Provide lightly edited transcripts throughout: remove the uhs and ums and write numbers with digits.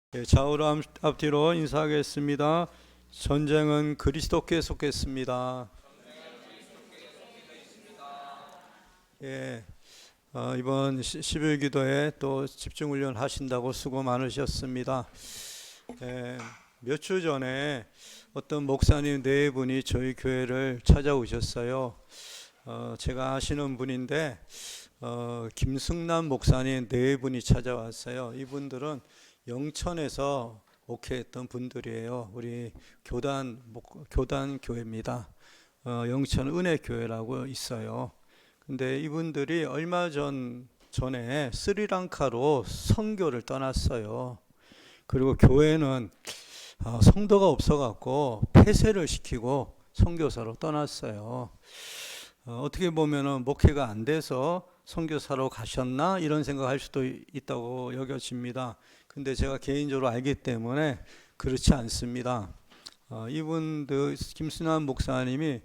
좌우로 앞뒤로 인사하겠습니다. 전쟁은 그리스도께 속했습니다. 예, 이번 10일 기도에 또 집중훈련 하신다고 수고 많으셨습니다. 몇 주 전에 어떤 목사님 네 분이 저희 교회를 찾아오셨어요. 제가 아시는 분인데 김승남 목사님 네 분이 찾아왔어요. 이분들은 영천에서 목회했던 분들이에요. 우리 교단 교회입니다. 영천 은혜교회라고 있어요. 근데 이분들이 얼마 전에 스리랑카로 선교를 떠났어요. 그리고 교회는 성도가 없어갖고 폐쇄를 시키고 선교사로 떠났어요. 어떻게 보면은 목회가 안 돼서 선교사로 가셨나 이런 생각할 수도 있다고 여겨집니다. 근데 제가 개인적으로 알기 때문에 그렇지 않습니다. 이분들 김순환 목사님이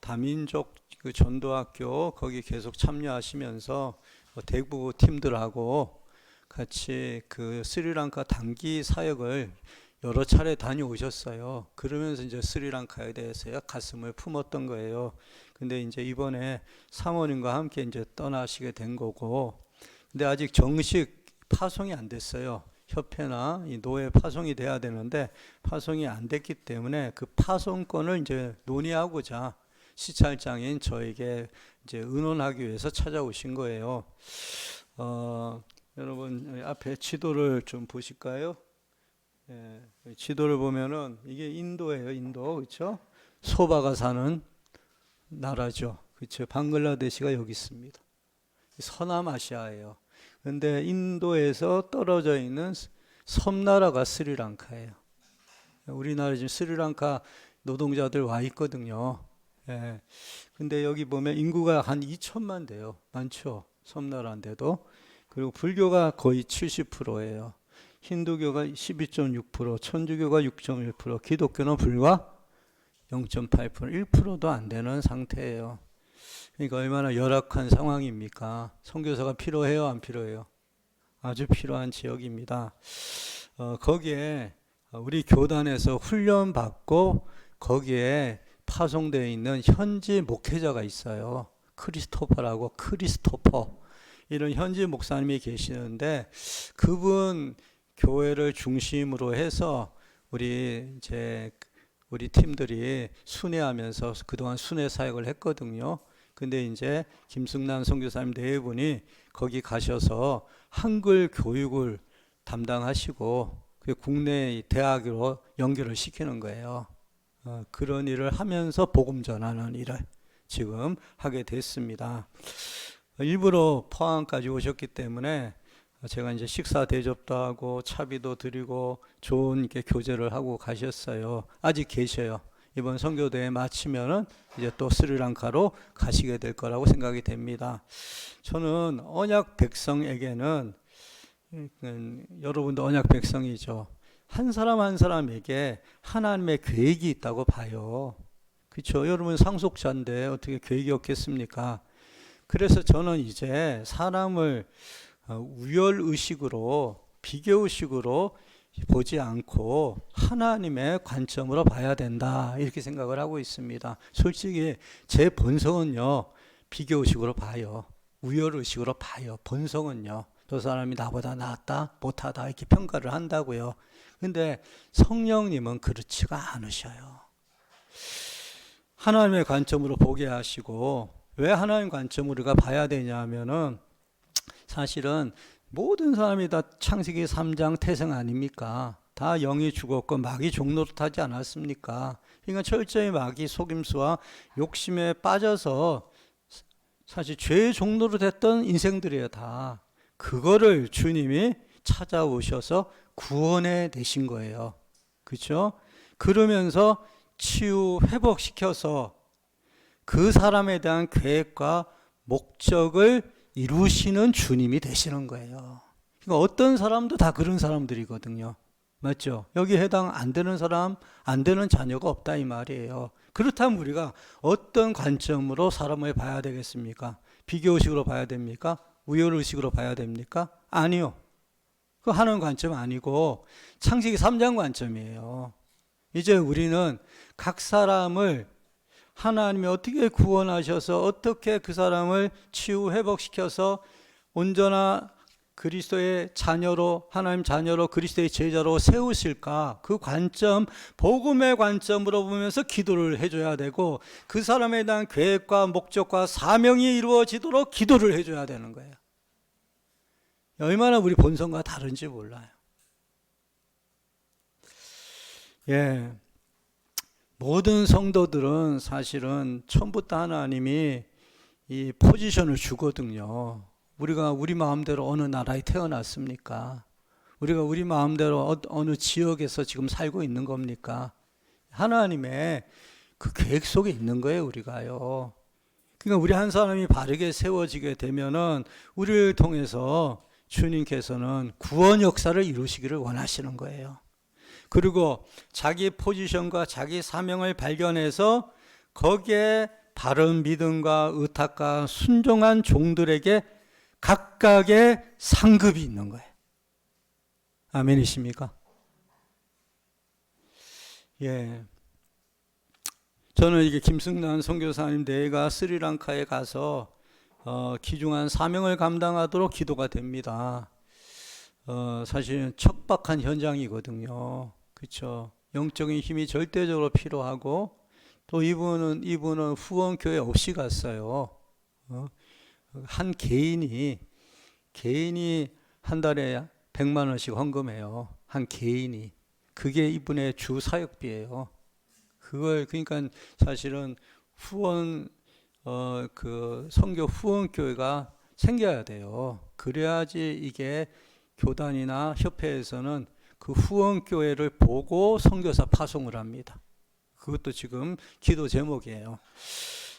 다민족 전도학교 거기 계속 참여하시면서 대구 팀들하고 같이 스리랑카 단기 사역을 여러 차례 다녀오셨어요. 그러면서 이제 스리랑카에 대해서 가슴을 품었던 거예요. 근데 이제 이번에 사모님과 함께 이제 떠나시게 된 거고, 근데 아직 정식 파송이 안 됐어요. 협회나 이 노회 파송이 돼야 되는데 파송이 안 됐기 때문에 그 파송권을 이제 논의하고자 시찰장인 저에게 이제 의논하기 위해서 찾아오신 거예요. 여러분 앞에 지도를 좀 보실까요? 예, 지도를 보면은 이게 인도예요, 인도. 그렇죠? 소바가 사는 나라죠. 그렇죠? 방글라데시가 여기 있습니다. 서남아시아예요. 근데 인도에서 떨어져 있는 섬나라가 스리랑카예요. 우리나라 지금 스리랑카 노동자들 와 있거든요. 예. 근데 여기 보면 인구가 한 2천만 돼요. 많죠. 섬나라인데도. 그리고 불교가 거의 70%예요. 힌두교가 12.6%, 천주교가 6.1%, 기독교는 불과 0.8%, 1%도 안 되는 상태예요. 그러니까 얼마나 열악한 상황입니까? 선교사가 필요해요, 안 필요해요? 아주 필요한 지역입니다. 거기에 우리 교단에서 훈련받고 거기에 파송되어 있는 현지 목회자가 있어요. 크리스토퍼. 이런 현지 목사님이 계시는데 그분 교회를 중심으로 해서 우리 팀들이 순회하면서 그동안 순회 사역을 했거든요. 근데 이제 김승남 선교사님 네 분이 거기 가셔서 한글 교육을 담당하시고 국내 대학으로 연결을 시키는 거예요. 그런 일을 하면서 복음 전하는 일을 지금 하게 됐습니다. 일부러 포항까지 오셨기 때문에 제가 이제 식사 대접도 하고 차비도 드리고 좋은 이렇게 교제를 하고 가셨어요. 아직 계셔요. 이번 선교대회 마치면은 이제 또 스리랑카로 가시게 될 거라고 생각이 됩니다. 저는 언약 백성에게는 여러분도 언약 백성이죠. 한 사람 한 사람에게 하나님의 계획이 있다고 봐요. 그렇죠? 여러분 상속자인데 어떻게 계획이 없겠습니까? 그래서 저는 이제 사람을 우열의식으로 비교의식으로 보지 않고 하나님의 관점으로 봐야 된다 이렇게 생각을 하고 있습니다. 솔직히 제 본성은요 비교의식으로 봐요. 우열의식으로 봐요. 본성은요 저 사람이 나보다 낫다 못하다 이렇게 평가를 한다고요. 근데 성령님은 그렇지가 않으셔요. 하나님의 관점으로 보게 하시고, 왜 하나님 관점으로 우리가 봐야 되냐면은 사실은 모든 사람이 다 창세기 3장 태생 아닙니까? 다 영이 죽었고 마귀 종노릇하지 않았습니까? 그러니까 철저히 마귀 속임수와 욕심에 빠져서 사실 죄의 종노릇했던 인생들이에요. 다 그거를 주님이 찾아오셔서 구원해 내신 거예요. 그렇죠? 그러면서 치유 회복시켜서 그 사람에 대한 계획과 목적을 이루시는 주님이 되시는 거예요. 그러니까 어떤 사람도 다 그런 사람들이거든요. 맞죠? 여기 해당 안 되는 사람, 안 되는 자녀가 없다 이 말이에요. 그렇다면 우리가 어떤 관점으로 사람을 봐야 되겠습니까? 비교의식으로 봐야 됩니까? 우열의식으로 봐야 됩니까? 아니요. 그 하나님 관점 아니고 창세기 3장 관점이에요. 이제 우리는 각 사람을 하나님이 어떻게 구원하셔서 어떻게 그 사람을 치유 회복시켜서 온전한 그리스도의 자녀로, 하나님 자녀로, 그리스도의 제자로 세우실까, 그 관점, 복음의 관점으로 보면서 기도를 해줘야 되고, 그 사람에 대한 계획과 목적과 사명이 이루어지도록 기도를 해줘야 되는 거예요. 얼마나 우리 본성과 다른지 몰라요. 예. 모든 성도들은 사실은 처음부터 하나님이 이 포지션을 주거든요. 우리가 우리 마음대로 어느 나라에 태어났습니까? 우리가 우리 마음대로 어느 지역에서 지금 살고 있는 겁니까? 하나님의 그 계획 속에 있는 거예요, 우리가요. 그러니까 우리 한 사람이 바르게 세워지게 되면은 우리를 통해서 주님께서는 구원 역사를 이루시기를 원하시는 거예요. 그리고 자기 포지션과 자기 사명을 발견해서 거기에 바른 믿음과 의탁과 순종한 종들에게 각각의 상급이 있는 거예요. 아멘이십니까? 예. 저는 이게 김승란 선교사님 내가 스리랑카에 가서 귀중한 사명을 감당하도록 기도가 됩니다. 사실은 척박한 현장이거든요. 그렇죠? 영적인 힘이 절대적으로 필요하고 또 이분은 후원교회 없이 갔어요. 한 개인이 한 달에 100만 원씩 헌금해요. 한 개인이. 그게 이분의 주 사역비예요. 그걸 그러니까 사실은 선교 후원교회가 생겨야 돼요. 그래야지 이게 교단이나 협회에서는 그 후원교회를 보고 선교사 파송을 합니다. 그것도 지금 기도 제목이에요.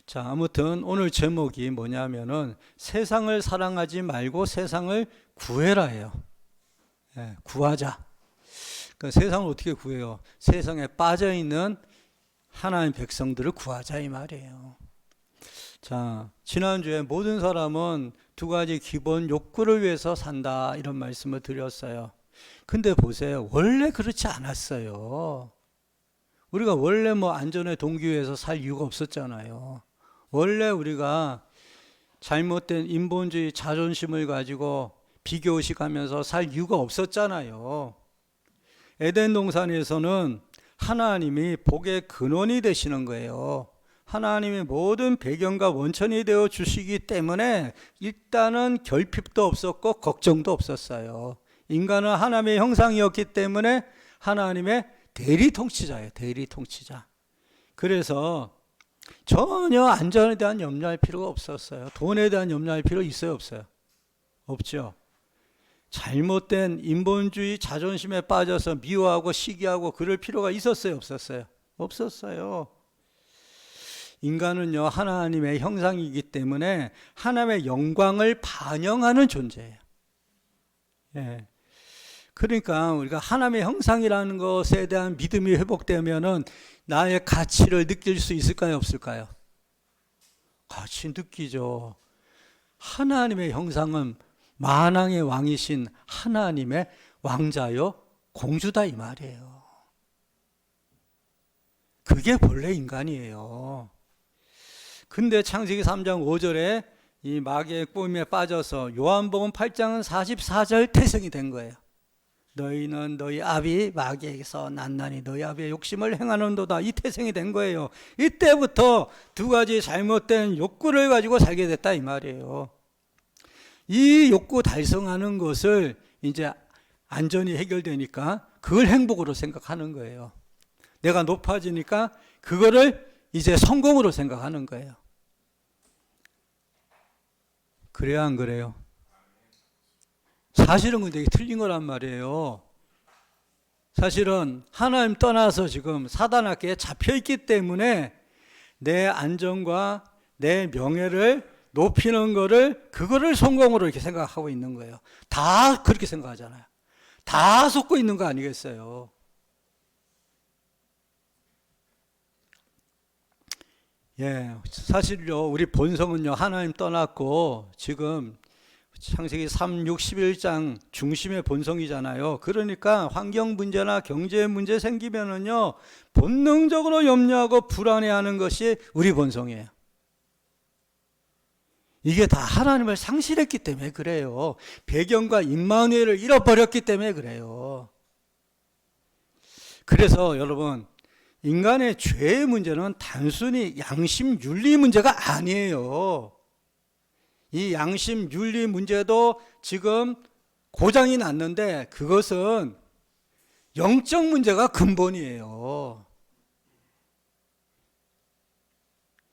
자, 아무튼 오늘 제목이 뭐냐면은 세상을 사랑하지 말고 세상을 구해라예요. 네, 구하자. 그러니까 세상을 어떻게 구해요? 세상에 빠져 있는 하나님 백성들을 구하자 이 말이에요. 자, 지난주에 모든 사람은 두 가지 기본 욕구를 위해서 산다 이런 말씀을 드렸어요. 근데 보세요. 원래 그렇지 않았어요. 우리가 원래 안전의 동기위해서 살 이유가 없었잖아요. 원래 우리가 잘못된 인본주의 자존심을 가지고 비교의식하면서 살 이유가 없었잖아요. 에덴 동산에서는 하나님이 복의 근원이 되시는 거예요. 하나님이 모든 배경과 원천이 되어 주시기 때문에 일단은 결핍도 없었고 걱정도 없었어요. 인간은 하나님의 형상이었기 때문에 하나님의 대리 통치자예요. 대리 통치자. 그래서 전혀 안전에 대한 염려할 필요가 없었어요. 돈에 대한 염려할 필요 있어요, 없어요? 없죠. 잘못된 인본주의 자존심에 빠져서 미워하고 시기하고 그럴 필요가 있었어요, 없었어요? 없었어요. 인간은요, 하나님의 형상이기 때문에 하나님의 영광을 반영하는 존재예요. 예. 그러니까 우리가 하나님의 형상이라는 것에 대한 믿음이 회복되면은 나의 가치를 느낄 수 있을까요, 없을까요? 같이 느끼죠. 하나님의 형상은 만왕의 왕이신 하나님의 왕자요 공주다 이 말이에요. 그게 본래 인간이에요. 근데 창세기 3장 5절에 이 마귀의 꿈에 빠져서 요한복음 8장은 44절 태생이 된 거예요. 너희는 너희 아비 마귀에게서 난나니 너희 아비의 욕심을 행하는도다. 이 태생이 된 거예요. 이때부터 두 가지 잘못된 욕구를 가지고 살게 됐다 이 말이에요. 이 욕구 달성하는 것을 이제 안전이 해결되니까 그걸 행복으로 생각하는 거예요. 내가 높아지니까 그거를 이제 성공으로 생각하는 거예요. 그래야 안 그래요? 사실은 근데 이게 틀린 거란 말이에요. 사실은 하나님 떠나서 지금 사단에게 잡혀있기 때문에 내 안전과 내 명예를 높이는 거를 그거를 성공으로 이렇게 생각하고 있는 거예요. 다 그렇게 생각하잖아요. 다 속고 있는 거 아니겠어요? 예, 사실요 우리 본성은요 하나님 떠났고 지금 창세기 3, 61장 중심의 본성이잖아요. 그러니까 환경 문제나 경제 문제 생기면은요, 본능적으로 염려하고 불안해하는 것이 우리 본성이에요. 이게 다 하나님을 상실했기 때문에 그래요. 배경과 임마누엘을 잃어버렸기 때문에 그래요. 그래서 여러분, 인간의 죄의 문제는 단순히 양심 윤리 문제가 아니에요. 이 양심 윤리 문제도 지금 고장이 났는데 그것은 영적 문제가 근본이에요.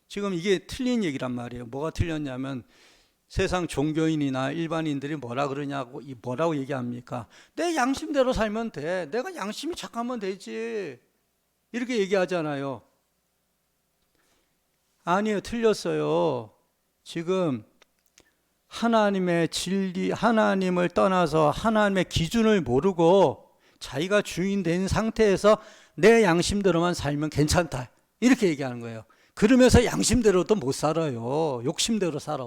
지금 이게 틀린 얘기란 말이에요. 뭐가 틀렸냐면 세상 종교인이나 일반인들이 뭐라고 얘기합니까? 내 양심대로 살면 돼. 내가 양심이 착하면 되지. 이렇게 얘기하잖아요. 아니에요. 틀렸어요. 지금 하나님의 진리, 하나님을 떠나서 하나님의 기준을 모르고 자기가 주인 된 상태에서 내 양심대로만 살면 괜찮다. 이렇게 얘기하는 거예요. 그러면서 양심대로도 못 살아요. 욕심대로 살아.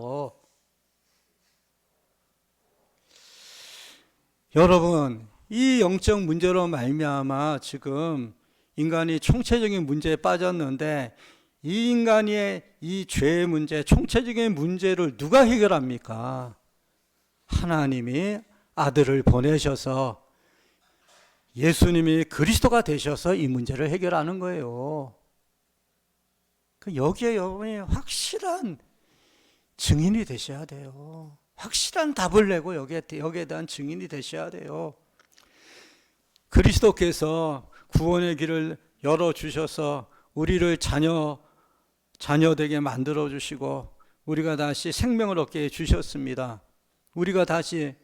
여러분, 이 영적 문제로 말미암아 지금 인간이 총체적인 문제에 빠졌는데 이 인간의 이 죄의 문제, 총체적인 문제를 누가 해결합니까? 하나님이 아들을 보내셔서 예수님이 그리스도가 되셔서 이 문제를 해결하는 거예요. 여기에 여러분이 확실한 증인이 되셔야 돼요. 확실한 답을 내고 여기에 대한 증인이 되셔야 돼요. 그리스도께서 구원의 길을 열어주셔서 우리를 자녀되게 만들어주시고 우리가 다시 생명을 얻게 해주셨습니다. 우리가 다시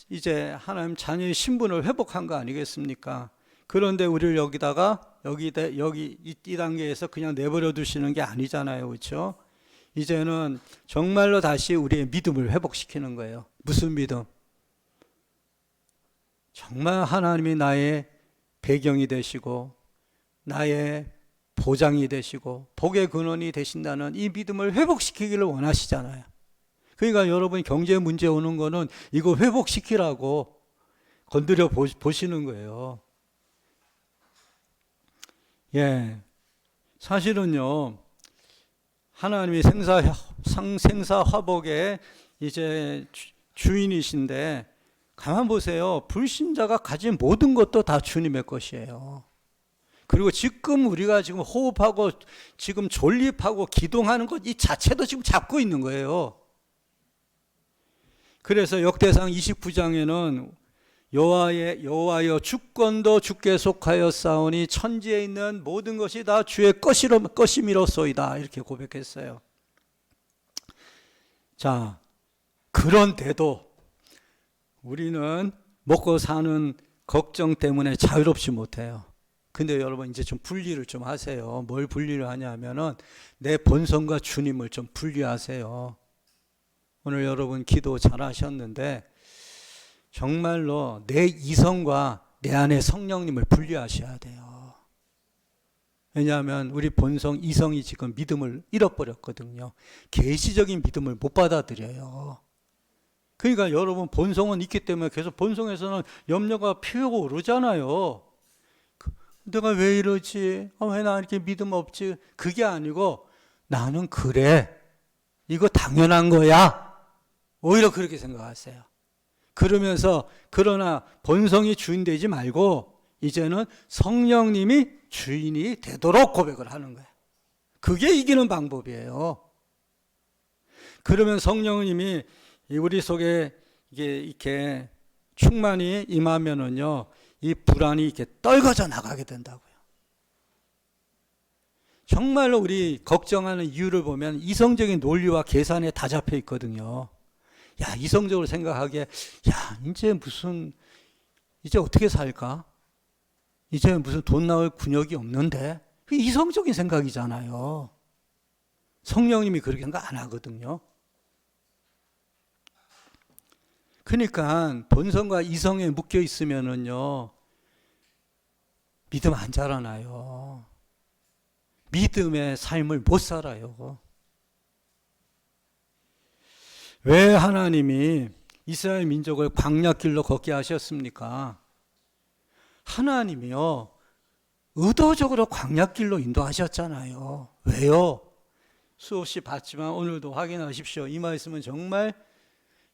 이제 하나님 자녀의 신분을 회복한 거 아니겠습니까? 그런데 우리를 여기 이 단계에서 그냥 내버려 두시는 게 아니잖아요. 그렇죠? 이제는 정말로 다시 우리의 믿음을 회복시키는 거예요. 무슨 믿음? 정말 하나님이 나의 배경이 되시고 나의 보장이 되시고 복의 근원이 되신다는 이 믿음을 회복시키기를 원하시잖아요. 그러니까 여러분 경제 문제 오는 거는 이거 회복시키라고 건드려 보시는 거예요. 예, 사실은요, 하나님이 생사화복의 이제 주인이신데, 가만 보세요. 불신자가 가진 모든 것도 다 주님의 것이에요. 그리고 지금 우리가 지금 호흡하고 지금 존립하고 기동하는 것 이 자체도 지금 잡고 있는 거예요. 그래서 역대상 29장에는 여호와여 주권도 주께 속하여 싸우니 천지에 있는 모든 것이 다 주의 것이미로소이다 이렇게 고백했어요. 자, 그런데도 우리는 먹고 사는 걱정 때문에 자유롭지 못해요. 근데 여러분 이제 좀 분리를 좀 하세요. 뭘 분리를 하냐면은 내 본성과 주님을 좀 분리하세요. 오늘 여러분 기도 잘 하셨는데 정말로 내 이성과 내 안에 성령님을 분리하셔야 돼요. 왜냐하면 우리 본성, 이성이 지금 믿음을 잃어버렸거든요. 계시적인 믿음을 못 받아들여요. 그러니까 여러분 본성은 있기 때문에 계속 본성에서는 염려가 피우고 오르잖아요. 내가 왜 이러지? 왜 나 이렇게 믿음 없지? 그게 아니고 나는 그래. 이거 당연한 거야. 오히려 그렇게 생각하세요. 그러면서 그러나 본성이 주인 되지 말고 이제는 성령님이 주인이 되도록 고백을 하는 거예요. 그게 이기는 방법이에요. 그러면 성령님이 우리 속에 이게 이렇게 충만히 임하면은요, 이 불안이 이렇게 떨궈져 나가게 된다고요. 정말로 우리 걱정하는 이유를 보면 이성적인 논리와 계산에 다 잡혀 있거든요. 야, 이성적으로 생각하기에, 야, 이제 어떻게 살까? 이제 무슨 돈 나올 근육이 없는데? 그게 이성적인 생각이잖아요. 성령님이 그렇게 생각 안 하거든요. 그러니까 본성과 이성에 묶여 있으면은요, 믿음 안 자라나요. 믿음의 삶을 못 살아요. 왜 하나님이 이스라엘 민족을 광야길로 걷게 하셨습니까? 하나님이요, 의도적으로 광야길로 인도하셨잖아요. 왜요? 수없이 봤지만 오늘도 확인하십시오. 이 말씀은 정말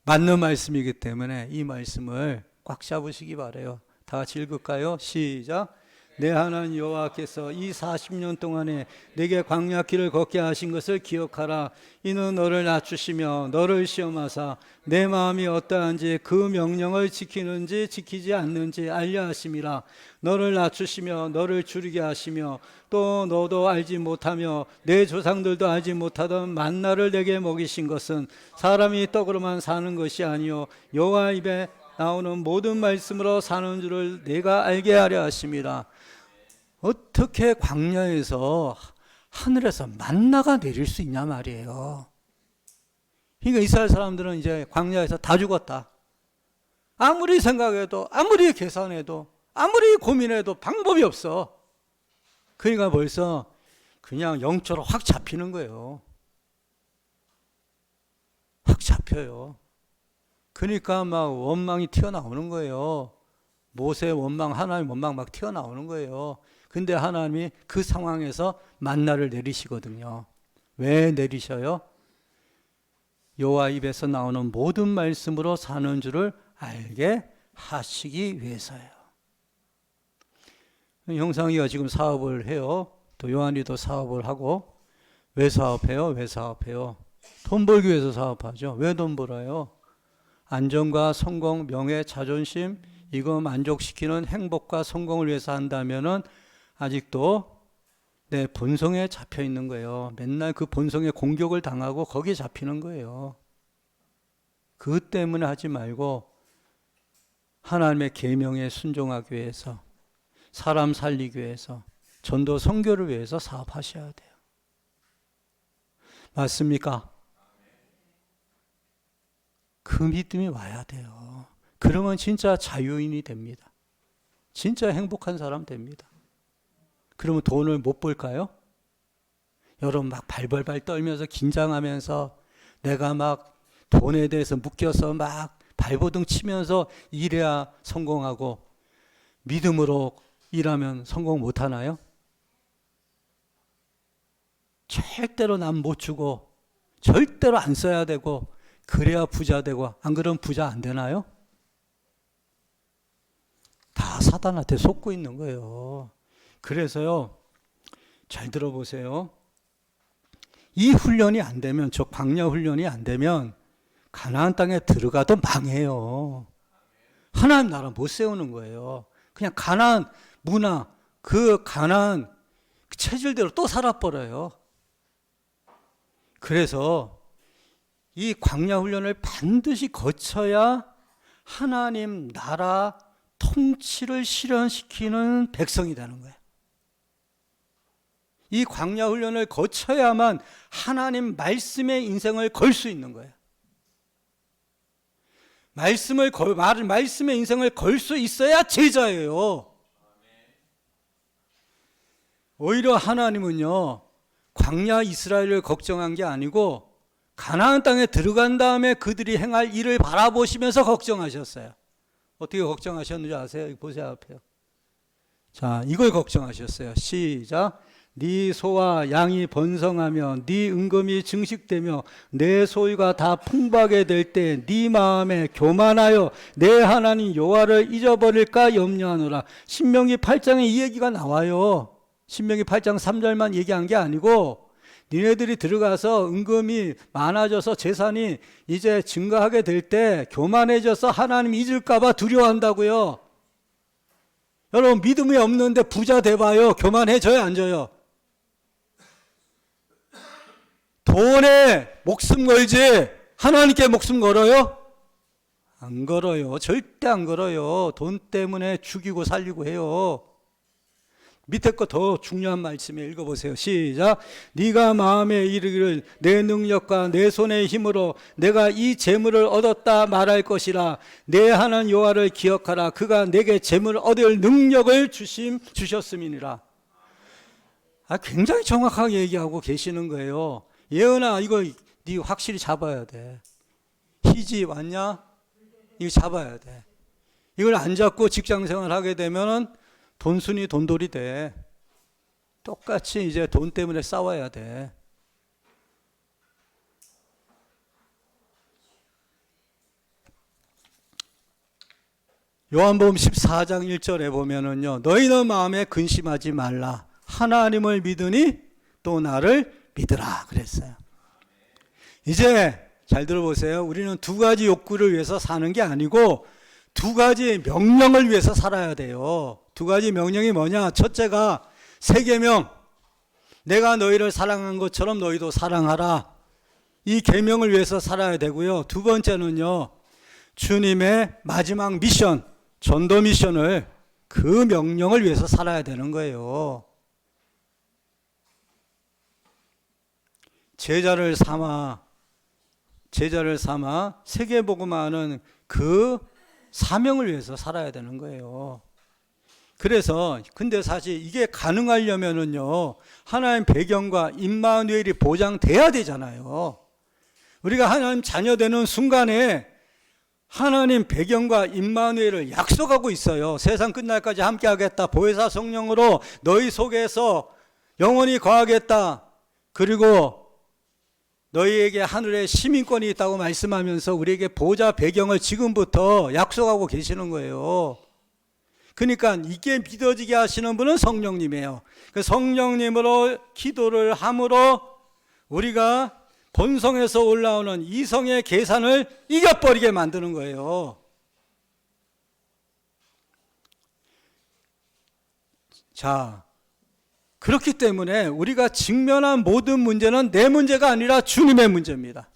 맞는 말씀이기 때문에 이 말씀을 꽉 잡으시기 바라요. 다 같이 읽을까요? 시작. 내 하나님 여호와께서 이 40년 동안에 내게 광야길을 걷게 하신 것을 기억하라. 이는 너를 낮추시며 너를 시험하사 내 마음이 어떠한지 그 명령을 지키는지 지키지 않는지 알려 하심이라. 너를 낮추시며 너를 줄이게 하시며 또 너도 알지 못하며 내 조상들도 알지 못하던 만나를 내게 먹이신 것은 사람이 떡으로만 사는 것이 아니요 여호와 입에 나오는 모든 말씀으로 사는 줄을 내가 알게 하려 하심이라. 어떻게 광야에서 하늘에서 만나가 내릴 수 있냐 말이에요. 그러니까 이스라엘 사람들은 이제 광야에서 다 죽었다. 아무리 생각해도 아무리 계산해도 아무리 고민해도 방법이 없어. 그러니까 벌써 그냥 영적으로 확 잡히는 거예요. 확 잡혀요. 그러니까 막 원망이 튀어나오는 거예요. 모세 원망, 하나님 원망 막 튀어나오는 거예요. 근데 하나님이 그 상황에서 만나를 내리시거든요. 왜 내리셔요? 여호와 입에서 나오는 모든 말씀으로 사는 줄을 알게 하시기 위해서예요. 형상이가 지금 사업을 해요. 또 요한이도 사업을 하고. 왜 사업해요? 왜 사업해요? 돈 벌기 위해서 사업하죠. 왜 돈 벌어요? 안정과 성공, 명예, 자존심, 이거 만족시키는 행복과 성공을 위해서 한다면은 아직도 내 본성에 잡혀 있는 거예요. 맨날 그 본성에 공격을 당하고 거기에 잡히는 거예요. 그것 때문에 하지 말고 하나님의 계명에 순종하기 위해서, 사람 살리기 위해서, 전도 선교를 위해서 사업하셔야 돼요. 맞습니까? 그 믿음이 와야 돼요. 그러면 진짜 자유인이 됩니다. 진짜 행복한 사람 됩니다. 그러면 돈을 못 벌까요? 여러분 막 발발발 떨면서 긴장하면서 내가 막 돈에 대해서 묶여서 막 발버둥 치면서 일해야 성공하고 믿음으로 일하면 성공 못 하나요? 절대로 남 못 주고 절대로 안 써야 되고 그래야 부자 되고 안 그러면 부자 안 되나요? 다 사단한테 속고 있는 거예요. 그래서요, 잘 들어보세요. 이 훈련이 안 되면, 저 광야 훈련이 안 되면 가나안 땅에 들어가도 망해요. 하나님 나라 못 세우는 거예요. 그냥 가나안 문화, 그 가나안 체질대로 또 살아버려요. 그래서 이 광야 훈련을 반드시 거쳐야 하나님 나라 통치를 실현시키는 백성이 되는 거예요. 이 광야 훈련을 거쳐야만 하나님 말씀의 인생을 걸 수 있는 거예요. 말씀의 인생을 걸 수 있어야 제자예요. 오히려 하나님은요, 광야 이스라엘을 걱정한 게 아니고 가나안 땅에 들어간 다음에 그들이 행할 일을 바라보시면서 걱정하셨어요. 어떻게 걱정하셨는지 아세요? 보세요, 앞에요. 자, 이걸 걱정하셨어요. 시작. 네 소와 양이 번성하며 네 은금이 증식되며 내 소유가 다 풍부하게 될 때 네 마음에 교만하여 내 하나님 여호와를 잊어버릴까 염려하노라. 신명기 8장에 이 얘기가 나와요. 신명기 8장 3절만 얘기한 게 아니고 니네들이 들어가서 은금이 많아져서 재산이 이제 증가하게 될 때 교만해져서 하나님 잊을까 봐 두려워한다고요. 여러분 믿음이 없는데 부자 돼봐요. 교만해져요, 안 져요? 돈에 목숨 걸지 하나님께 목숨 걸어요? 안 걸어요. 절대 안 걸어요. 돈 때문에 죽이고 살리고 해요. 밑에 거 더 중요한 말씀에 읽어보세요. 시작. 네가 마음에 이르기를 내 능력과 내 손의 힘으로 내가 이 재물을 얻었다 말할 것이라. 내 하나님 여호와를 기억하라. 그가 내게 재물을 얻을 능력을 주셨음이니라. 굉장히 정확하게 얘기하고 계시는 거예요. 예은아, 이거 네 확실히 잡아야 돼. 희지 왔냐? 이거 잡아야 돼. 이걸 안 잡고 직장 생활 하게 되면은 돈순이 돈돌이 돼. 똑같이 이제 돈 때문에 싸워야 돼. 요한복음 14장 1절에 보면은요, 너희는 마음에 근심하지 말라. 하나님을 믿으니 또 나를 믿으라 그랬어요. 이제 잘 들어보세요. 우리는 두 가지 욕구를 위해서 사는 게 아니고 두 가지 명령을 위해서 살아야 돼요. 두 가지 명령이 뭐냐? 첫째가 세계명, 내가 너희를 사랑한 것처럼 너희도 사랑하라. 이 계명을 위해서 살아야 되고요. 두 번째는요, 주님의 마지막 미션, 전도 미션을, 그 명령을 위해서 살아야 되는 거예요. 제자를 삼아 세계복음화하는 그 사명을 위해서 살아야 되는 거예요. 그래서 근데 사실 이게 가능하려면은요, 하나님 배경과 임마누엘이 보장돼야 되잖아요. 우리가 하나님 자녀 되는 순간에 하나님 배경과 임마누엘을 약속하고 있어요. 세상 끝날까지 함께 하겠다. 보혜사 성령으로 너희 속에서 영원히 거하겠다. 그리고 너희에게 하늘에 시민권이 있다고 말씀하면서 우리에게 보좌 배경을 지금부터 약속하고 계시는 거예요. 그러니까 이게 믿어지게 하시는 분은 성령님이에요. 그 성령님으로 기도를 함으로 우리가 본성에서 올라오는 이성의 계산을 이겨버리게 만드는 거예요. 자, 그렇기 때문에 우리가 직면한 모든 문제는 내 문제가 아니라 주님의 문제입니다.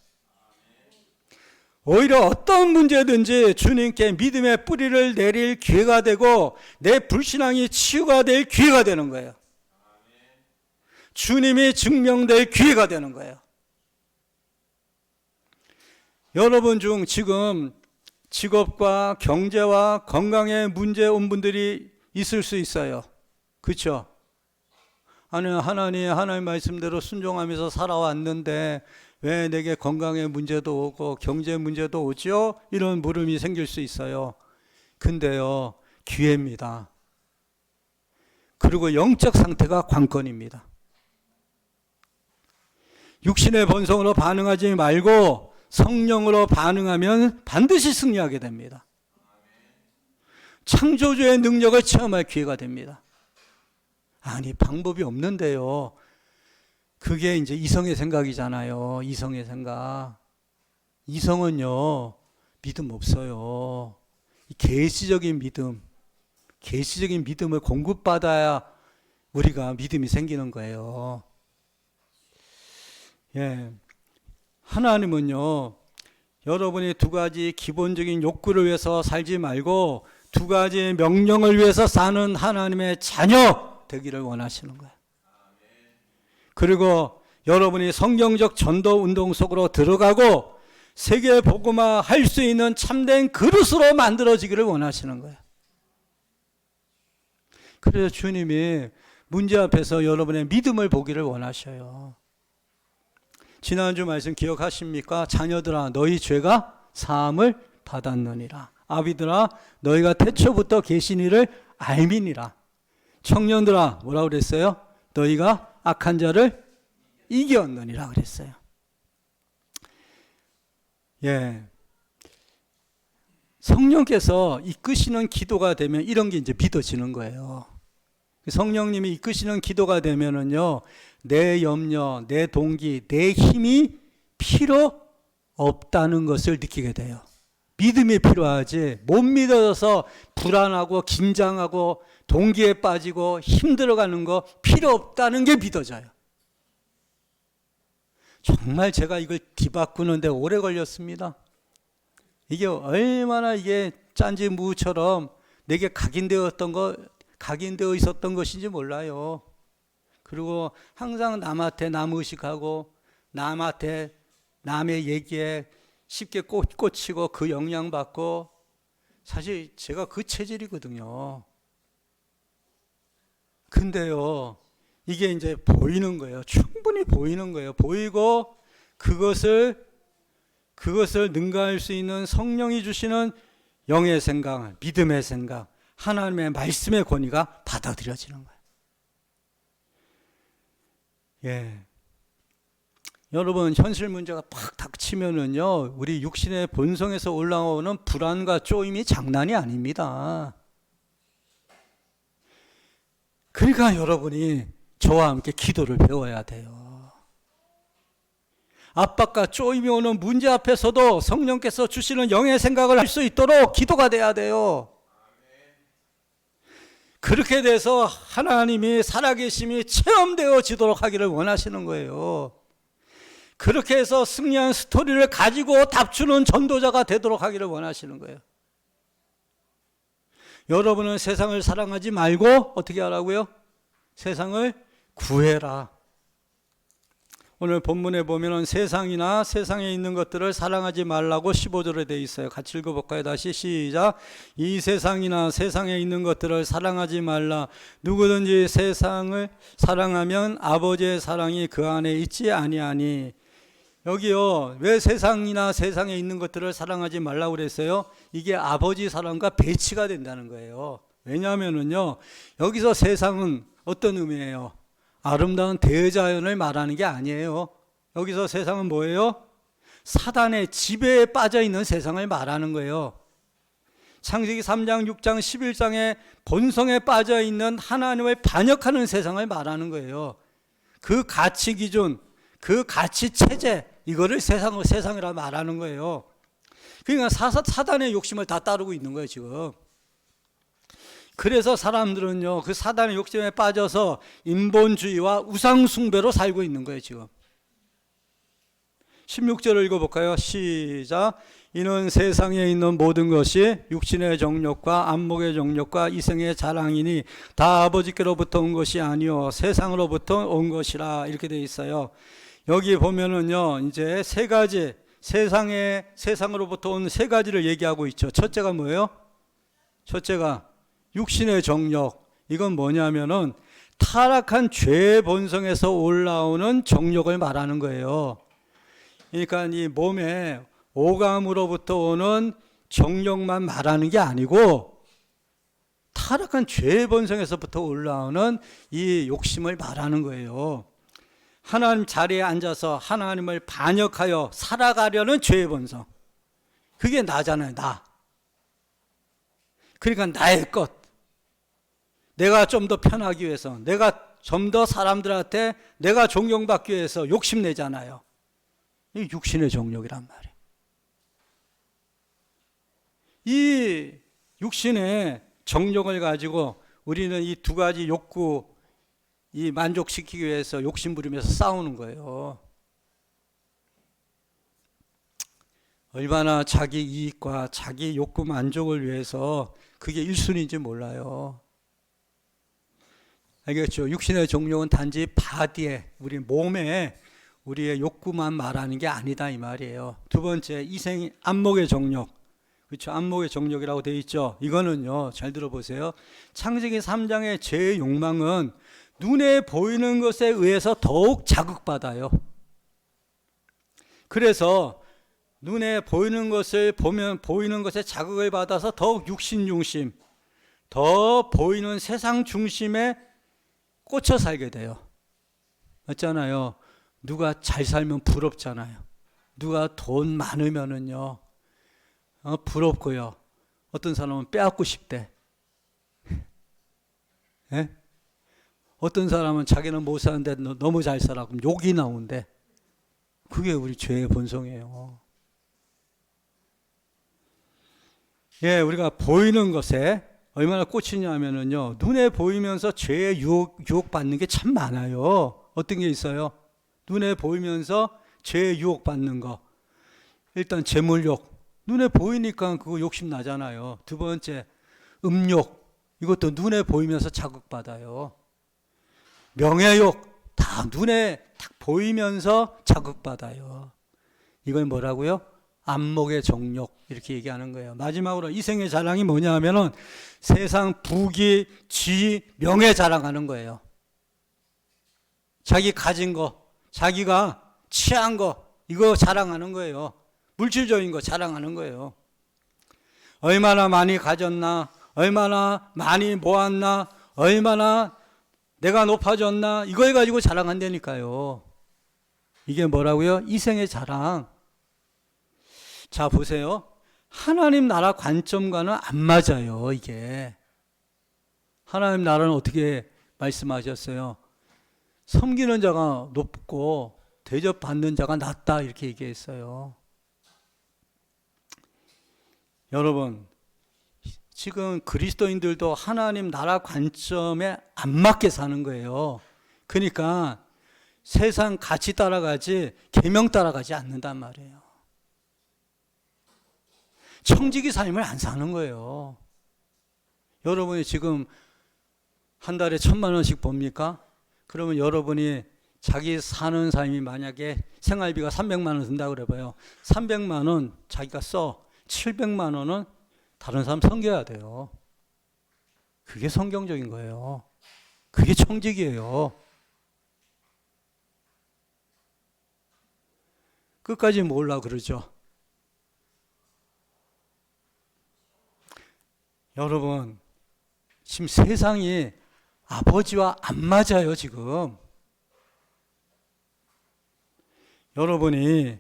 오히려 어떤 문제든지 주님께 믿음의 뿌리를 내릴 기회가 되고 내 불신앙이 치유가 될 기회가 되는 거예요. 주님이 증명될 기회가 되는 거예요. 여러분 중 지금 직업과 경제와 건강에 문제 온 분들이 있을 수 있어요. 그렇죠? 아니, 하나님 말씀대로 순종하면서 살아왔는데 왜 내게 건강에 문제도 오고 경제 문제도 오죠? 이런 물음이 생길 수 있어요. 근데요, 기회입니다. 그리고 영적 상태가 관건입니다. 육신의 본성으로 반응하지 말고 성령으로 반응하면 반드시 승리하게 됩니다. 창조주의 능력을 체험할 기회가 됩니다. 아니, 방법이 없는데요. 그게 이제 이성의 생각이잖아요. 이성의 생각. 이성은요, 믿음 없어요. 계시적인 믿음을 공급받아야 우리가 믿음이 생기는 거예요. 예. 하나님은요, 여러분이 두 가지 기본적인 욕구를 위해서 살지 말고 두 가지 명령을 위해서 사는 하나님의 자녀 되기를 원하시는 거예요. 그리고 여러분이 성경적 전도 운동 속으로 들어가고 세계 복음화 할 수 있는 참된 그릇으로 만들어지기를 원하시는 거예요. 그래서 주님이 문제 앞에서 여러분의 믿음을 보기를 원하셔요. 지난주 말씀 기억하십니까? 자녀들아, 너희 죄가 사함을 받았느니라. 아비들아, 너희가 태초부터 계신 이를 알미니라. 청년들아, 뭐라고 그랬어요? 너희가 악한 자를 이겼느니라 그랬어요. 예. 성령께서 이끄시는 기도가 되면 이런 게 이제 믿어지는 거예요. 성령님이 이끄시는 기도가 되면은요, 내 염려, 내 동기, 내 힘이 필요 없다는 것을 느끼게 돼요. 믿음이 필요하지, 못 믿어서 불안하고 긴장하고 동기에 빠지고 힘들어가는 거 필요 없다는 게 믿어져요. 정말 제가 이걸 뒤바꾸는데 오래 걸렸습니다. 이게 얼마나 이게 짠지무처럼 내게 각인되어 있었던 것인지 몰라요. 그리고 항상 남한테 남의식하고 남한테 남의 얘기에 쉽게 꽂히고 그 영향받고, 사실 제가 그 체질이거든요. 근데요, 이게 이제 보이는 거예요. 충분히 보이는 거예요. 보이고 그것을 그것을 능가할 수 있는 성령이 주시는 영의 생각, 믿음의 생각, 하나님의 말씀의 권위가 받아들여지는 거예요. 예. 여러분, 현실 문제가 팍 닥치면은요, 우리 육신의 본성에서 올라오는 불안과 쪼임이 장난이 아닙니다. 그러니까 여러분이 저와 함께 기도를 배워야 돼요. 압박과 쪼임이 오는 문제 앞에서도 성령께서 주시는 영의 생각을 할 수 있도록 기도가 돼야 돼요. 그렇게 돼서 하나님이 살아계심이 체험되어지도록 하기를 원하시는 거예요. 그렇게 해서 승리한 스토리를 가지고 답주는 전도자가 되도록 하기를 원하시는 거예요. 여러분은 세상을 사랑하지 말고 어떻게 하라고요? 세상을 구해라. 오늘 본문에 보면은 세상이나 세상에 있는 것들을 사랑하지 말라고 15절에 되어 있어요. 같이 읽어볼까요? 다시 시작. 이 세상이나 세상에 있는 것들을 사랑하지 말라. 누구든지 세상을 사랑하면 아버지의 사랑이 그 안에 있지 아니하니. 여기요, 왜 세상이나 세상에 있는 것들을 사랑하지 말라고 그랬어요? 이게 아버지 사랑과 배치가 된다는 거예요. 왜냐하면은요, 여기서 세상은 어떤 의미예요? 아름다운 대자연을 말하는 게 아니에요. 여기서 세상은 뭐예요? 사단의 지배에 빠져 있는 세상을 말하는 거예요. 창세기 3장, 6장, 11장의 본성에 빠져 있는 하나님을 반역하는 세상을 말하는 거예요. 그 가치 기준, 그 가치 체제, 이거를 세상이라 말하는 거예요. 그러니까 사단의 욕심을 다 따르고 있는 거예요, 지금. 그래서 사람들은요, 그 사단의 욕심에 빠져서 인본주의와 우상숭배로 살고 있는 거예요, 지금. 16절을 읽어볼까요? 시작. 이는 세상에 있는 모든 것이 육신의 정욕과 안목의 정욕과 이생의 자랑이니 다 아버지께로부터 온 것이 아니요 세상으로부터 온 것이라. 이렇게 되어 있어요. 여기 보면은요, 이제 세 가지, 세상으로부터 온 세 가지를 얘기하고 있죠. 첫째가 뭐예요? 첫째가 육신의 정욕. 이건 뭐냐면은 타락한 죄의 본성에서 올라오는 정욕을 말하는 거예요. 그러니까 이 몸에 오감으로부터 오는 정욕만 말하는 게 아니고 타락한 죄의 본성에서부터 올라오는 이 욕심을 말하는 거예요. 하나님 자리에 앉아서 하나님을 반역하여 살아가려는 죄의 본성. 그게 나잖아요, 나. 그러니까 나의 것. 내가 좀 더 편하기 위해서, 내가 좀 더 사람들한테 내가 존경받기 위해서 욕심내잖아요. 이 육신의 정욕이란 말이에요. 이 육신의 정욕을 가지고 우리는 이 두 가지 욕구, 이 만족시키기 위해서 욕심 부리면서 싸우는 거예요. 얼마나 자기 이익과 자기 욕구 만족을 위해서 그게 1순위인지 몰라요. 알겠죠? 육신의 정욕은 단지 바디에, 우리 몸에 우리의 욕구만 말하는 게 아니다 이 말이에요. 두 번째, 안목의 정욕. 그렇죠? 안목의 정욕이라고 되어 있죠. 이거는요, 잘 들어보세요. 창세기 3장의 죄의 욕망은 눈에 보이는 것에 의해서 더욱 자극받아요. 그래서 눈에 보이는 것을 보면 보이는 것에 자극을 받아서 더욱 육신 중심, 더 보이는 세상 중심에 꽂혀 살게 돼요. 맞잖아요. 누가 잘 살면 부럽잖아요. 누가 돈 많으면은요, 부럽고요. 어떤 사람은 빼앗고 싶대. 예? 어떤 사람은 자기는 못 사는데 너무 잘 살아. 그럼 욕이 나온대. 그게 우리 죄의 본성이에요. 예, 우리가 보이는 것에 얼마나 꽂히냐면은요, 눈에 보이면서 죄의 유혹 받는 게 참 많아요. 어떤 게 있어요? 눈에 보이면서 죄의 유혹 받는 거. 일단 재물욕. 눈에 보이니까 그거 욕심 나잖아요. 두 번째, 음욕. 이것도 눈에 보이면서 자극받아요. 명예욕. 다 눈에 딱 보이면서 자극받아요. 이걸 뭐라고요? 안목의 정욕. 이렇게 얘기하는 거예요. 마지막으로 이생의 자랑이 뭐냐 하면은 세상 부귀, 지위, 명예 자랑하는 거예요. 자기 가진 거, 자기가 취한 거, 이거 자랑하는 거예요. 물질적인 거 자랑하는 거예요. 얼마나 많이 가졌나, 얼마나 많이 모았나, 얼마나 내가 높아졌나, 이거 가지고 자랑한다니까요. 이게 뭐라고요? 이생의 자랑. 자, 보세요. 하나님 나라 관점과는 안 맞아요, 이게. 하나님 나라는 어떻게 말씀하셨어요? 섬기는 자가 높고 대접받는 자가 낮다, 이렇게 얘기했어요. 여러분, 지금 그리스도인들도 하나님 나라 관점에 안 맞게 사는 거예요. 그러니까 세상 가치 따라가지 계명 따라가지 않는단 말이에요. 청지기 삶을 안 사는 거예요. 여러분이 지금 한 달에 1,000만 원씩 봅니까? 그러면 여러분이 자기 사는 삶이 만약에 생활비가 300만 원 든다고 그래봐요. 300만 원 자기가 써. 700만 원은 다른 사람 섬겨야 돼요. 그게 성경적인 거예요. 그게 청직이에요. 끝까지 몰라 그러죠. 여러분, 지금 세상이 아버지와 안 맞아요, 지금. 여러분이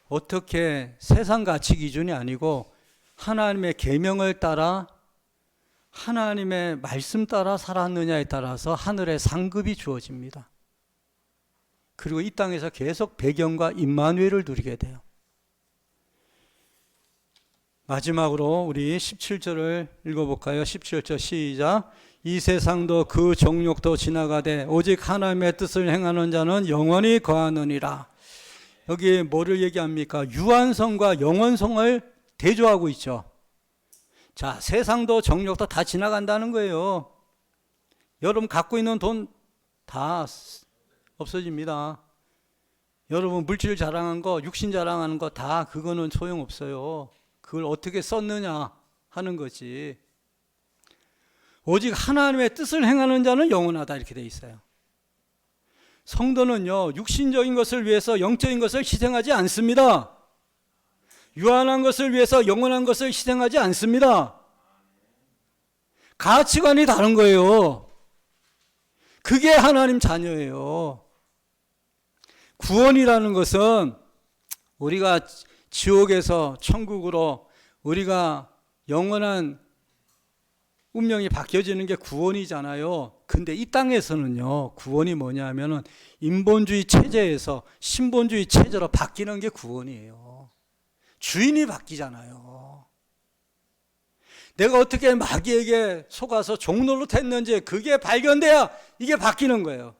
어떻게 세상 가치 기준이 아니고 하나님의 계명을 따라 하나님의 말씀 따라 살았느냐에 따라서 하늘의 상급이 주어집니다. 그리고 이 땅에서 계속 배경과 임마누엘을 누리게 돼요. 마지막으로 우리 17절을 읽어볼까요? 17절 시작. 이 세상도 그 정욕도 지나가되 오직 하나님의 뜻을 행하는 자는 영원히 거하느니라. 여기 뭐를 얘기합니까? 유한성과 영원성을 대조하고 있죠. 자, 세상도 정욕도 다 지나간다는 거예요. 여러분 갖고 있는 돈 다 없어집니다. 여러분 물질 자랑한 거, 육신 자랑하는 거 다 그거는 소용없어요. 그걸 어떻게 썼느냐 하는 거지. 오직 하나님의 뜻을 행하는 자는 영원하다 이렇게 돼 있어요. 성도는요, 육신적인 것을 위해서 영적인 것을 희생하지 않습니다. 유한한 것을 위해서 영원한 것을 희생하지 않습니다. 가치관이 다른 거예요. 그게 하나님 자녀예요. 구원이라는 것은 우리가 지옥에서 천국으로 우리가 영원한 운명이 바뀌어지는 게 구원이잖아요. 근데 이 땅에서는요, 구원이 뭐냐면은 인본주의 체제에서 신본주의 체제로 바뀌는 게 구원이에요. 주인이 바뀌잖아요. 내가 어떻게 마귀에게 속아서 종노릇 했는지 그게 발견돼야 이게 바뀌는 거예요.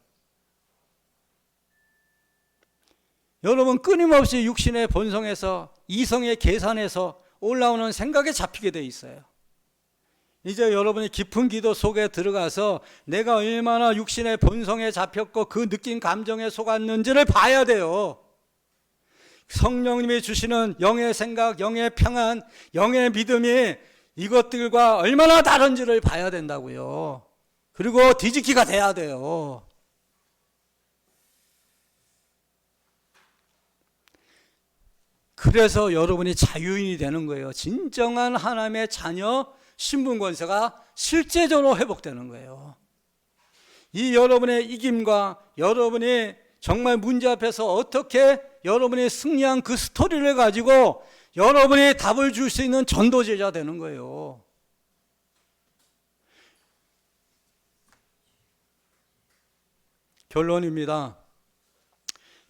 여러분 끊임없이 육신의 본성에서 이성의 계산에서 올라오는 생각에 잡히게 돼 있어요. 이제 여러분이 깊은 기도 속에 들어가서 내가 얼마나 육신의 본성에 잡혔고 그 느낀 감정에 속았는지를 봐야 돼요. 성령님이 주시는 영의 생각, 영의 평안, 영의 믿음이 이것들과 얼마나 다른지를 봐야 된다고요. 그리고 뒤집기가 돼야 돼요. 그래서 여러분이 자유인이 되는 거예요. 진정한 하나님의 자녀 신분 권세가 실제적으로 회복되는 거예요. 이 여러분의 이김과 여러분이 정말 문제 앞에서 어떻게 여러분이 승리한 그 스토리를 가지고 여러분이 답을 줄 수 있는 전도제자 되는 거예요. 결론입니다.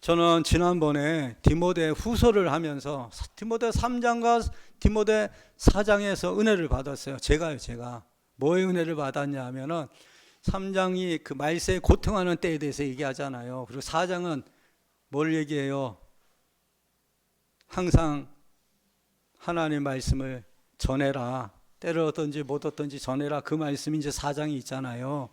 저는 지난번에 디모데 후서를 하면서 디모데 3장과 디모데 4장에서 은혜를 받았어요. 제가 뭐의 은혜를 받았냐 하면은 3장이 그 말세에 고통하는 때에 대해서 얘기하잖아요. 그리고 4장은 뭘 얘기해요? 항상 하나님의 말씀을 전해라. 때를 얻든지 못 얻든지 전해라. 그 말씀이 이제 4장이 있잖아요.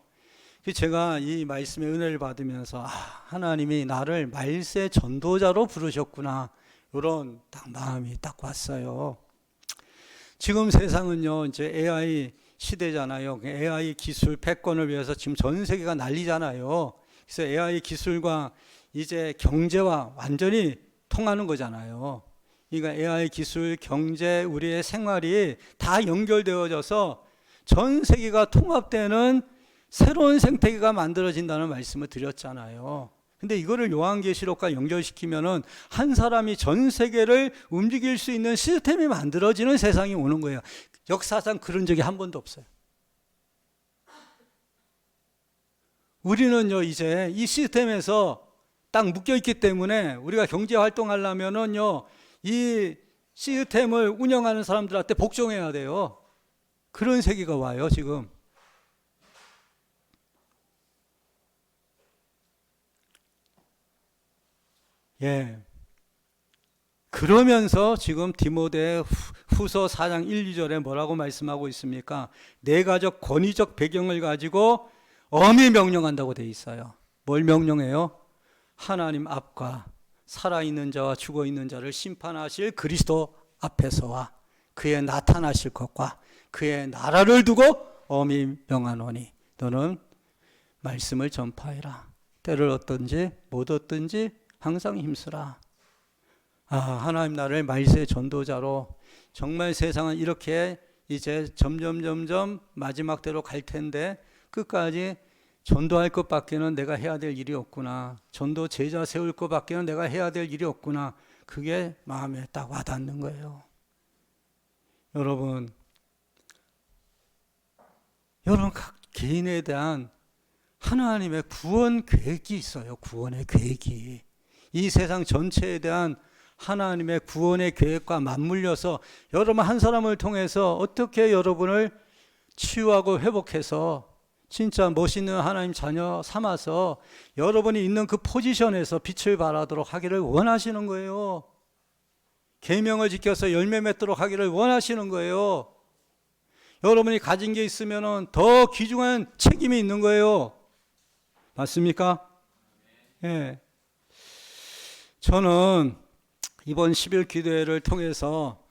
제가 이 말씀의 은혜를 받으면서 하나님이 나를 말세 전도자로 부르셨구나. 이런 딱 마음이 딱 왔어요. 지금 세상은요, 이제 AI 시대잖아요. AI 기술 패권을 위해서 지금 전 세계가 난리잖아요. 그래서 AI 기술과 이제 경제와 완전히 통하는 거잖아요. 그러니까 AI 기술, 경제, 우리의 생활이 다 연결되어져서 전 세계가 통합되는 새로운 생태계가 만들어진다는 말씀을 드렸잖아요. 근데 이거를 요한계시록과 연결시키면은 한 사람이 전 세계를 움직일 수 있는 시스템이 만들어지는 세상이 오는 거예요. 역사상 그런 적이 한 번도 없어요. 우리는요, 이제 이 시스템에서 딱 묶여있기 때문에 우리가 경제 활동하려면은요, 이 시스템을 운영하는 사람들한테 복종해야 돼요. 그런 세계가 와요, 지금. 예. 그러면서 지금 디모데 후서 4장 1, 2절에 뭐라고 말씀하고 있습니까? 내가적 권위적 배경을 가지고 엄히 명령한다고 돼 있어요. 뭘 명령해요? 하나님 앞과 살아있는 자와 죽어있는 자를 심판하실 그리스도 앞에서와 그의 나타나실 것과 그의 나라를 두고 엄히 명하노니 너는 말씀을 전파해라. 때를 얻든지 못 얻든지 항상 힘쓰라. 하나님 나라의 말세의 전도자로 정말 세상은 이렇게 이제 점점 마지막 때로 갈 텐데 끝까지 전도할 것밖에는 내가 해야 될 일이 없구나. 전도 제자 세울 것밖에는 내가 해야 될 일이 없구나. 그게 마음에 딱 와닿는 거예요. 여러분 각 개인에 대한 하나님의 구원 계획이 있어요. 구원의 계획이. 이 세상 전체에 대한 하나님의 구원의 계획과 맞물려서 여러분 한 사람을 통해서 어떻게 여러분을 치유하고 회복해서 진짜 멋있는 하나님 자녀 삼아서 여러분이 있는 그 포지션에서 빛을 발하도록 하기를 원하시는 거예요. 계명을 지켜서 열매 맺도록 하기를 원하시는 거예요. 여러분이 가진 게 있으면 더 귀중한 책임이 있는 거예요. 맞습니까? 예. 저는 이번 10일 기도회를 통해서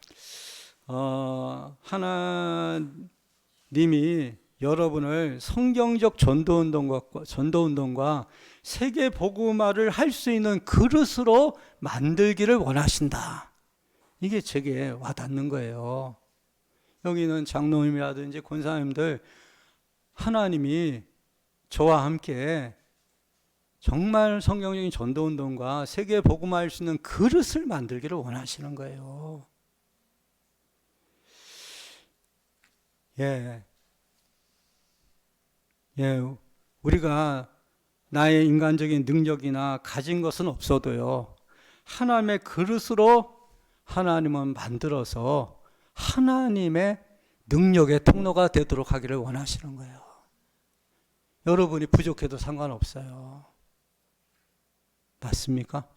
하나님이 여러분을 성경적 전도운동과 세계 복음화를 할 수 있는 그릇으로 만들기를 원하신다. 이게 제게 와닿는 거예요. 여기는 장로님이라든지 권사님들 하나님이 저와 함께 정말 성경적인 전도운동과 세계 복음화할 수 있는 그릇을 만들기를 원하시는 거예요. 우리가 나의 인간적인 능력이나 가진 것은 없어도요, 하나님의 그릇으로 하나님은 만들어서 하나님의 능력의 통로가 되도록 하기를 원하시는 거예요. 여러분이 부족해도 상관없어요. 맞습니까?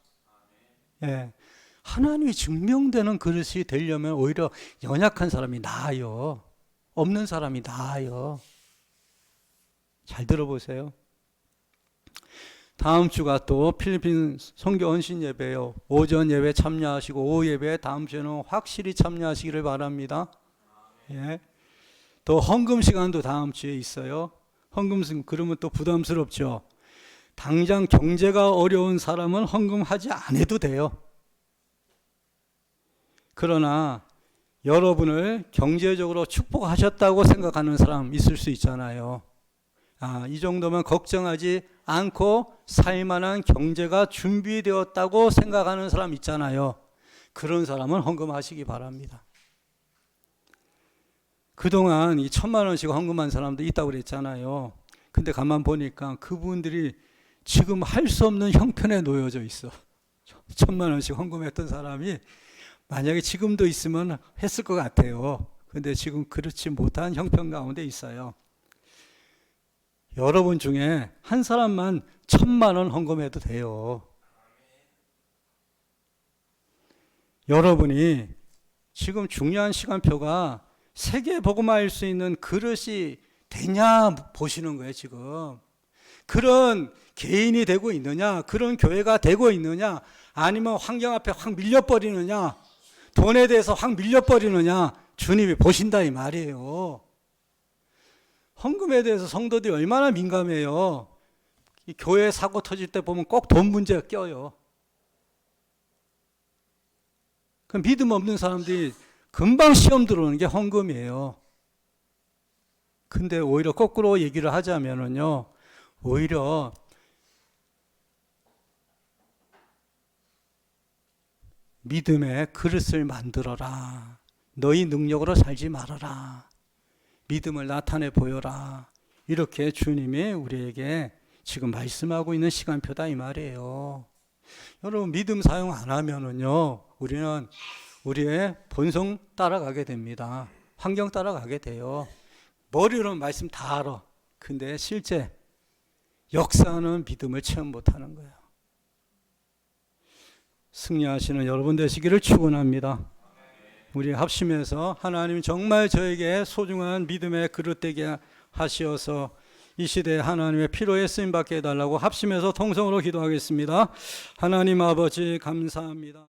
예. 하나님이 증명되는 그릇이 되려면 오히려 연약한 사람이 나아요. 없는 사람이 나아요. 잘 들어보세요. 다음 주가 또 필리핀 선교 헌신 예배요. 오전 예배 참여하시고 오후 예배 다음 주에는 확실히 참여하시기를 바랍니다. 예. 또 헌금 시간도 다음 주에 있어요. 헌금 시간 그러면 또 부담스럽죠. 당장 경제가 어려운 사람은 헌금하지 않아도 돼요. 그러나 여러분을 경제적으로 축복하셨다고 생각하는 사람 있을 수 있잖아요. 이 정도면 걱정하지 않고 살만한 경제가 준비되었다고 생각하는 사람 있잖아요. 그런 사람은 헌금하시기 바랍니다. 그동안 이 1,000만 원씩 헌금한 사람도 있다고 그랬잖아요. 근데 가만 보니까 그분들이 지금 할 수 없는 형편에 놓여져 있어. 1,000만 원씩 헌금했던 사람이 만약에 지금도 있으면 했을 것 같아요. 근데 지금 그렇지 못한 형편 가운데 있어요. 여러분 중에 한 사람만 1,000만 원 헌금해도 돼요. 여러분이 지금 중요한 시간표가 세계 복음화할 수 있는 그릇이 되냐 보시는 거예요, 지금. 그런 개인이 되고 있느냐, 그런 교회가 되고 있느냐, 아니면 환경 앞에 확 밀려버리느냐, 돈에 대해서 확 밀려버리느냐, 주님이 보신다 이 말이에요. 헌금에 대해서 성도들이 얼마나 민감해요. 이 교회 사고 터질 때 보면 꼭 돈 문제가 껴요. 그 믿음 없는 사람들이 금방 시험 들어오는 게 헌금이에요. 근데 오히려 거꾸로 얘기를 하자면은요, 오히려 믿음의 그릇을 만들어라. 너희 능력으로 살지 말아라. 믿음을 나타내 보여라. 이렇게 주님이 우리에게 지금 말씀하고 있는 시간표다 이 말이에요. 여러분 믿음 사용 안 하면은요, 우리는 우리의 본성 따라가게 됩니다. 환경 따라가게 돼요. 머리로는 말씀 다 알아. 근데 실제 역사는 믿음을 체험 못하는 거예요. 승리하시는 여러분 되시기를 축원합니다. 우리 합심해서 하나님 정말 저에게 소중한 믿음의 그릇 되게 하시어서 이 시대에 하나님의 피로에 쓰임받게 해달라고 합심해서 통성으로 기도하겠습니다. 하나님 아버지 감사합니다.